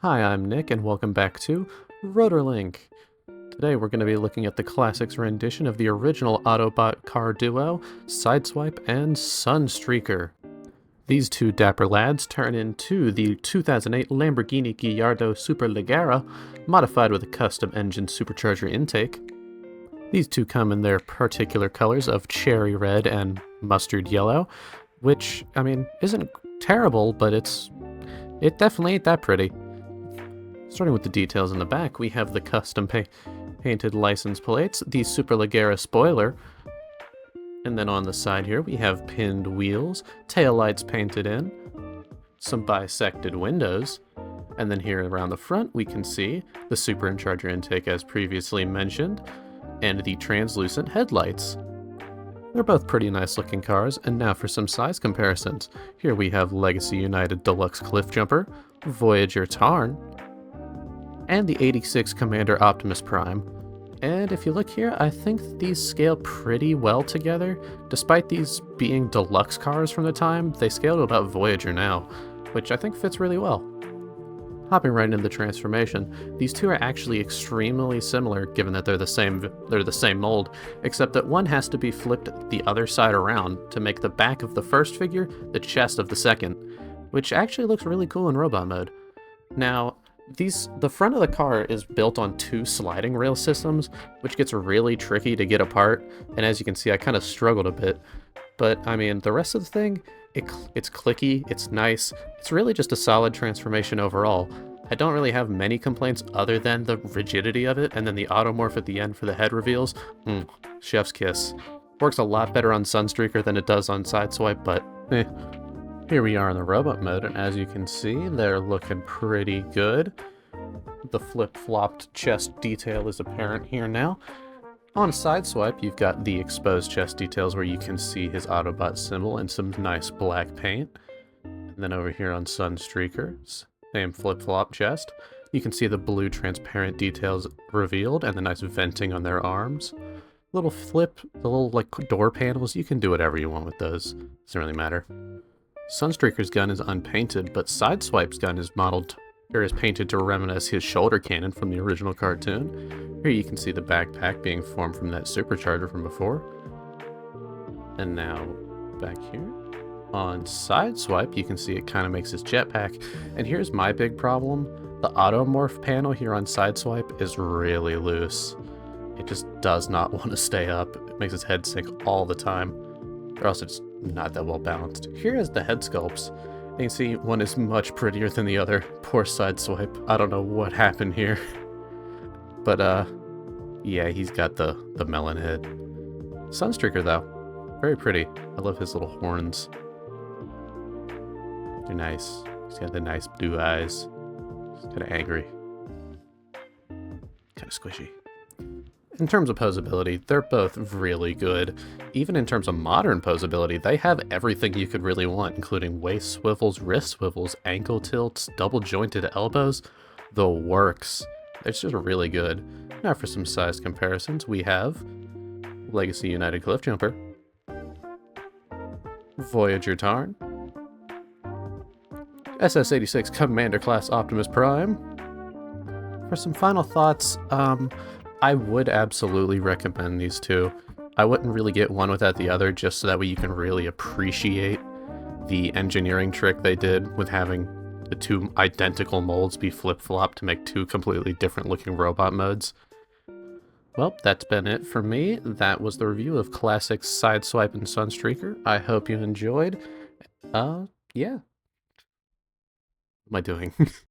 Hi, I'm Nick, and welcome back to Ro-Tor Linq. Today we're going to be looking at the classics rendition of the original Autobot car duo, Sideswipe and Sunstreaker. These two dapper lads turn into the 2008 Lamborghini Gallardo Superleggera, modified with a custom engine supercharger intake. These two come in their particular colors of cherry red and mustard yellow, which, I mean, isn't terrible, but it definitely ain't that pretty. Starting with the details in the back, we have the custom painted license plates, the Superleggera spoiler, and then on the side here we have pinned wheels, taillights painted in, some bisected windows, and then here around the front we can see the supercharger intake as previously mentioned, and the translucent headlights. They're both pretty nice looking cars, and now for some size comparisons. Here we have Legacy United Deluxe Cliffjumper, Voyager Tarn, and the 86 Commander Optimus Prime. And if you look here, I think these scale pretty well together. Despite these being deluxe cars from the time, they scale to about Voyager now, which I think fits really well. Hopping right into the transformation, these two are actually extremely similar given that they're the same mold, except that one has to be flipped the other side around to make the back of the first figure the chest of the second, which actually looks really cool in robot mode. Now, the front of the car is built on two sliding rail systems, which gets really tricky to get apart, and as you can see I kind of struggled a bit. But I mean, the rest of the thing, it's clicky, it's nice, it's really just a solid transformation overall. I don't really have many complaints other than the rigidity of it, and then the automorph at the end for the head reveals. Chef's kiss. Works a lot better on Sunstreaker than it does on Sideswipe, but eh. Here we are in the robot mode, and as you can see, they're looking pretty good. The flip-flopped chest detail is apparent here now. On Sideswipe, you've got the exposed chest details where you can see his Autobot symbol and some nice black paint. And then over here on Sunstreaker, same flip-flop chest. You can see the blue transparent details revealed and the nice venting on their arms. Little flip, the little like door panels, you can do whatever you want with those. Doesn't really matter. Sunstreaker's gun is unpainted, but Sideswipe's gun is painted to reminisce his shoulder cannon from the original cartoon. Here you can see the backpack being formed from that supercharger from before. And now, back here, on Sideswipe, you can see it kind of makes his jetpack. And here's my big problem. The automorph panel here on Sideswipe is really loose. It just does not want to stay up. It makes his head sink all the time. They're also just not that well balanced. Here is the head sculpts. You can see one is much prettier than the other. Poor Sideswipe. I don't know what happened here. But yeah, he's got the melon head. Sunstreaker though, very pretty. I love his little horns. They're nice. He's got the nice blue eyes. He's kind of angry. Kind of squishy. In terms of posability, they're both really good. Even in terms of modern posability, they have everything you could really want, including waist swivels, wrist swivels, ankle tilts, double jointed elbows, the works. It's just really good. Now for some size comparisons, we have Legacy United Cliffjumper, Voyager Tarn, SS-86 Commander Class Optimus Prime. For some final thoughts, I would absolutely recommend these two. I wouldn't really get one without the other, just so that way you can really appreciate the engineering trick they did with having the two identical molds be flip-flopped to make two completely different looking robot modes. Well, that's been it for me. That was the review of classic Sideswipe and Sunstreaker. I hope you enjoyed. Yeah. What am I doing?